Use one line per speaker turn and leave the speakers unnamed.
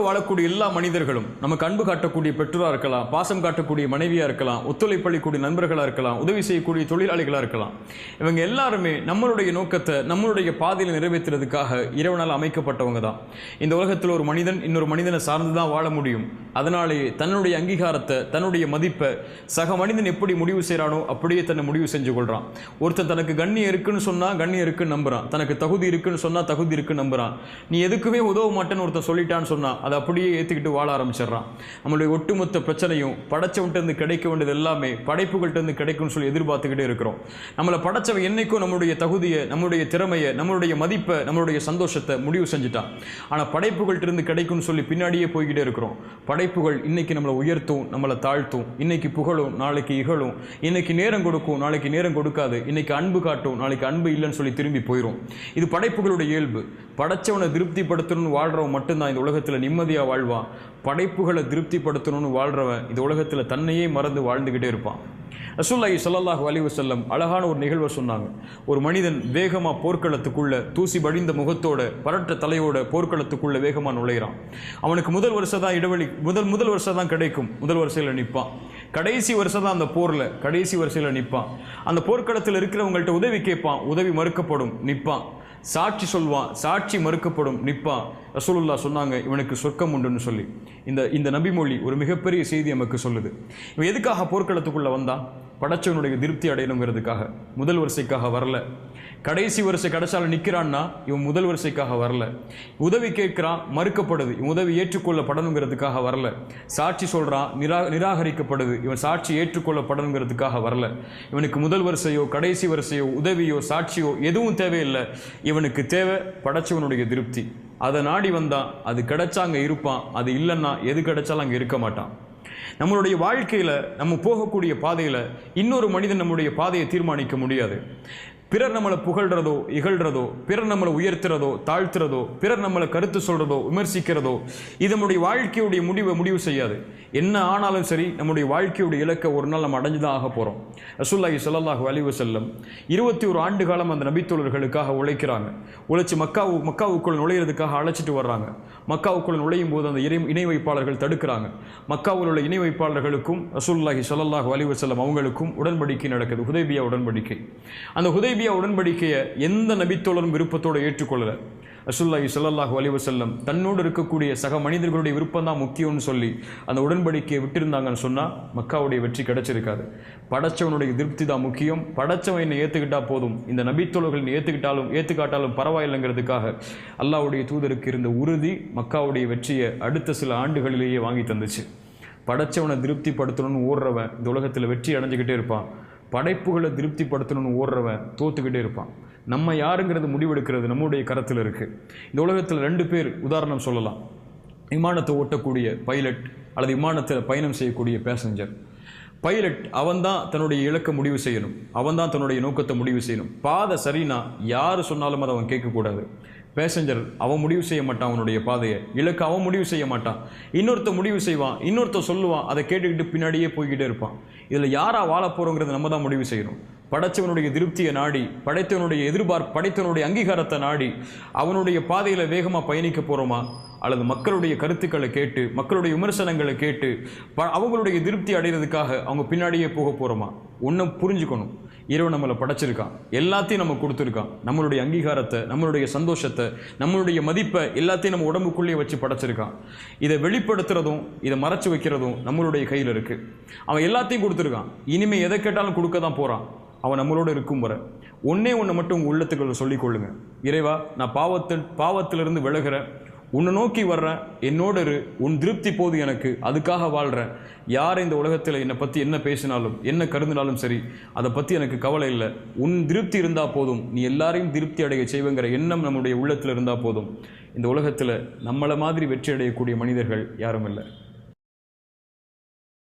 வாழக்கூடிய எல்லா மனிதர்களும் நமக்கு அன்பு காட்டக்கூடிய பெற்றோராக இருக்கலாம், பாசம் காட்டக்கூடிய மனைவியாக இருக்கலாம், ஒத்துழைப்பளிக்கூடிய நண்பர்களாக இருக்கலாம், உதவி செய்யக்கூடிய தொழிலாளிகளாக இருக்கலாம். இவங்க எல்லாருமே நம்மளுடைய நோக்கத்தை நம்மளுடைய பாதையில் நிறைவேற்றுறதுக்காக இறைவனால் அமைக்கப்பட்டவங்க தான். இந்த உலகத்தில் ஒரு மனிதன் இன்னொரு மனிதனை சார்ந்து தான் வாழ முடியும். அதனாலேயே தன்னுடைய அங்கீகாரத்தை, தன்னுடைய மதிப்பை சக மனிதன் எப்படி முடிவு செய்கிறானோ அப்படியே தன்னை முடிவு செஞ்சு கொள்கிறான். ஒருத்தன் தனக்கு கண்ணியம் இருக்குன்னு சொன்னால் கண்ணியம் இருக்குன்னு நம்புகிறான், தனக்கு தகுதி இருக்குன்னு சொன்னால் தகுதி இருக்குன்னு நம்புகிறான். நீ எதுக்குமே உதவ மாட்டேன்னு ஒருத்தன் சொல்லிட்டான்னு சொன்னால் அதை அப்படியே ஏற்றுக்கிட்டு வாழ ஆரம்பிச்சிடறான். நம்மளுடைய ஒட்டுமொத்த பிரச்சனையும் படைச்சவன்ட்டு கிடைக்க வேண்டியது எல்லாமே படைப்புகள்கிட்ட கிடைக்கும்னு சொல்லி எதிர்பார்த்துக்கிட்டே இருக்கிறோம். நம்மளை படைச்சவன் என்னைக்கும் நம்மளுடைய தகுதியை, நம்மளுடைய திறமையை, நம்மளுடைய மதிப்பை, நம்மளுடைய சந்தோஷத்தை முடிவு செஞ்சுட்டான். ஆனால் படைப்புகள்கிட்ட கிடைக்கும்னு சொல்லி பின்னாடியே போய்கிட்டே இருக்கிறோம். படைப்புகள் இன்னைக்கு நம்மளை உயர்த்தும், நம்மளை தாழ்த்தும், இன்னைக்கு புகழும், நாளைக்கு இகழும், இன்னைக்கு நேரம் கொடுக்கும், நாளைக்கு நேரம் கொடுக்காது, இன்னைக்கு அன்பு காட்டும், நாளைக்கு அன்பு இல்லைன்னு சொல்லி திரும்பி போயிடும். இது படைப்புகளுடைய இயல்பு. படைச்சவனை திருப்திப்படுத்தணும்னு வாழ்றவன் மட்டும்தான் இந்த உலகத்தில் நிம்மதியாக வாழ்வான். படைப்புகளை திருப்திப்படுத்தணும்னு வாழ்றவன் இந்த உலகத்தில் தன்னையே மறந்து வாழ்ந்துக்கிட்டே இருப்பான். ரசூலுல்லாஹி ஸல்லல்லாஹு அலைஹி வஸல்லம் அழகான ஒரு நிகழ்வை சொன்னாங்க. ஒரு மனிதன் வேகமாக போர்க்களத்துக்குள்ள தூசி படிந்த முகத்தோட பரட்ட தலையோட போர்க்களத்துக்குள்ள வேகமாக நுழைகிறான். அவனுக்கு முதல் வருஷம் தான் இடைவெளி, முதல் வருஷம் தான் கிடைக்கும், முதல் வரிசையில் நிற்பான். கடைசி வருஷம் தான் அந்த போரில் கடைசி வரிசையில் நிற்பான். அந்த போர்க்களத்தில் இருக்கிறவங்கள்ட்ட உதவி கேட்பான், உதவி மறுக்கப்படும், நிற்பான். சாட்சி சொல்வான், சாட்சி மறுக்கப்படும், நிற்பான். ரசூலுல்லாஹ் சொன்னாங்க இவனுக்கு சொர்க்கம் உண்டுன்னு சொல்லி. இந்த நபிமொழி ஒரு மிகப்பெரிய செய்தி நமக்கு சொல்லுது. இவன் எதுக்காக போர்க்களத்துக்குள்ளே வந்தான்? படைச்சவனுடைய திருப்தி அடையணுங்கிறதுக்காக. முதல் வரிசைக்காக வரல. கடைசி வரிசை கடைசால நிற்கிறான்னா இவன் முதல் வரிசைக்காக வரல. உதவி கேட்கிறான், மறுக்கப்படுது, இவன் உதவி ஏற்றுக்கொள்ளப்படணுங்கிறதுக்காக வரல. சாட்சி சொல்கிறான், நிராகரிக்கப்படுது, இவன் சாட்சி ஏற்றுக்கொள்ளப்படணுங்கிறதுக்காக வரல. இவனுக்கு முதல் வரிசையோ கடைசி வரிசையோ உதவியோ சாட்சியோ எதுவும் தேவையில்லை. இவனுக்கு தேவை படைச்சவனுடைய திருப்தி. அதை நாடி வந்தான், அது கிடைச்சா அங்கே இருப்பான், அது இல்லைன்னா எது கிடைச்சாலும் அங்கே இருக்க மாட்டான். நம்மளுடைய வாழ்க்கையில் நம்ம போகக்கூடிய பாதையில் இன்னொரு மனிதன் நம்முடைய பாதையை தீர்மானிக்க முடியாது. பிறர் நம்மளை புகழ்கிறதோ இகழ்கிறதோ, பிறர் நம்மளை உயர்த்துறதோ தாழ்த்துறதோ, பிறர் நம்மளை கருத்து சொல்கிறதோ விமர்சிக்கிறதோ இது நம்முடைய வாழ்க்கையுடைய முடிவு செய்யாது. என்ன ஆனாலும் சரி நம்முடைய வாழ்க்கையுடைய இலக்கை ஒரு நாள் நம்ம அடைஞ்சு தான் ஆக போகிறோம். ரசூலுல்லாஹி ஸல்லல்லாஹு அலைஹி வஸல்லம் 21 ஆண்டு காலம் அந்த நபித்தோழர்களுக்காக உழைக்கிறாங்க. உழைச்சி மக்காவுக்குள் நுழையிறதுக்காக அழைச்சிட்டு வர்றாங்க. மக்காவுக்குள் நுழையும் போது அந்த இணை வைப்பாளர்கள் தடுக்கிறாங்க. மக்காவில் உள்ள இணை வைப்பாளர்களுக்கும் ரசூலுல்லாஹி ஸல்லல்லாஹு அலைஹி வஸல்லம் அவங்களுக்கும் உடன்படிக்கை நடக்குது, ஹுதைபியா உடன்படிக்கை. அந்த ஹுதைபியா உடன்படிக்கையை எந்த நபித்தோழரும் விருப்பத்தோடு ஏற்றுக்கொள்ளலை. ரசூலுல்லாஹி ஸல்லல்லாஹு அலைஹி வஸல்லம் தன்னோடு இருக்கக்கூடிய சக மனிதர்களுடைய விருப்பம் தான் முக்கியம்னு சொல்லி அந்த உடன்படிக்கையை விட்டிருந்தாங்கன்னு சொன்னால் மக்காவுடைய வெற்றி கிடைச்சிருக்காது. படைச்சவனுடைய திருப்தி தான் முக்கியம். படைச்சவன் என்னை ஏற்றுக்கிட்டா போதும், இந்த நபித்தோழர்கள் ஏற்றுக்காட்டாலும் பரவாயில்லைங்கிறதுக்காக அல்லாஹ்வுடைய தூதருக்கு இருந்த உறுதி மக்காவுடைய வெற்றியை அடுத்த சில ஆண்டுகளிலேயே வாங்கி தந்துச்சு. படைச்சவனை திருப்திப்படுத்தணும்னு ஓடுறவன் இந்த உலகத்தில் வெற்றி அடைஞ்சிக்கிட்டே இருப்பான். படைப்புகளை திருப்திப்படுத்தணும்னு ஓடுறவன் தோத்துக்கிட்டே இருப்பான். நம்ம யாருங்கிறது முடிவெடுக்கிறது நம்முடைய கரத்தில் இருக்குது. இந்த உலகத்தில் 2 பேர் உதாரணம் சொல்லலாம். விமானத்தை ஓட்டக்கூடிய பைலட் அல்லது விமானத்தில் பயணம் செய்யக்கூடிய பேசஞ்சர். பைலட் அவன்தான் தன்னுடைய இலக்கை முடிவு செய்யணும், அவன்தான் தன்னுடைய நோக்கத்தை முடிவு செய்யணும். பாதை சரினா யார் சொன்னாலும் அதை அவன் கேட்கக்கூடாது. பேசஞ்சர் அவன் முடிவு செய்ய மாட்டான், அவனுடைய பாதையை இலக்கு அவன் முடிவு செய்ய மாட்டான், இன்னொருத்த முடிவு செய்வான், இன்னொருத்த சொல்லுவான், அதை கேட்டுக்கிட்டு பின்னாடியே போய்கிட்டே இருப்பான். இதில் யாரா வாழ போகிறோங்கிறத நம்ம தான் முடிவு செய்யணும். படைத்தவனுடைய திருப்தியை நாடி, படைத்தவனுடைய அங்கீகாரத்தை நாடி அவனுடைய பாதையில் வேகமாக பயணிக்க போகிறோமா, அல்லது மக்களுடைய கருத்துக்களை கேட்டு மக்களுடைய விமர்சனங்களை கேட்டு அவங்களுடைய திருப்தி அடைகிறதுக்காக அவங்க பின்னாடியே போக போகிறோமா? ஒன்றும் புரிஞ்சுக்கணும், இறைவன் நம்மளை படைச்சிருக்கான், எல்லாத்தையும் நம்ம கொடுத்துருக்கான். நம்மளுடைய அங்கீகாரத்தை, நம்மளுடைய சந்தோஷத்தை, நம்மளுடைய மதிப்பை எல்லாத்தையும் நம்ம உடம்புக்குள்ளேயே வச்சு படைச்சிருக்கான். இதை வெளிப்படுத்துறதும் இதை மறைச்சு வைக்கிறதும் நம்மளுடைய கையில் இருக்குது. அவன் எல்லாத்தையும் கொடுத்துருக்கான், இனிமேல் எதை கேட்டாலும் கொடுக்க தான் போகிறான். அவன் நம்மளோட இருக்கும் வர ஒன்னே ஒன்று மட்டும் உங்கள் உள்ளத்துக்குள்ள சொல்லிக்கொள்ளுங்க, இறைவா நான் பாவத்திலிருந்து விலகிறேன், உன்னை நோக்கி வர்றேன், என்னோட உன் திருப்தி போது எனக்கு, அதுக்காக வாழ்கிறேன். யார் இந்த உலகத்தில் என்னை பற்றி என்ன பேசினாலும் என்ன கருதினாலும் சரி, அதை பற்றி எனக்கு கவலை இல்லை. உன் திருப்தி இருந்தால் போதும், நீ எல்லாரையும் திருப்தி அடைய செய்வேங்கிற எண்ணம் நம்முடைய உள்ளத்தில் இருந்தால் போதும். இந்த உலகத்தில் நம்மளை மாதிரி வெற்றி அடையக்கூடிய மனிதர்கள் யாரும் இல்லை.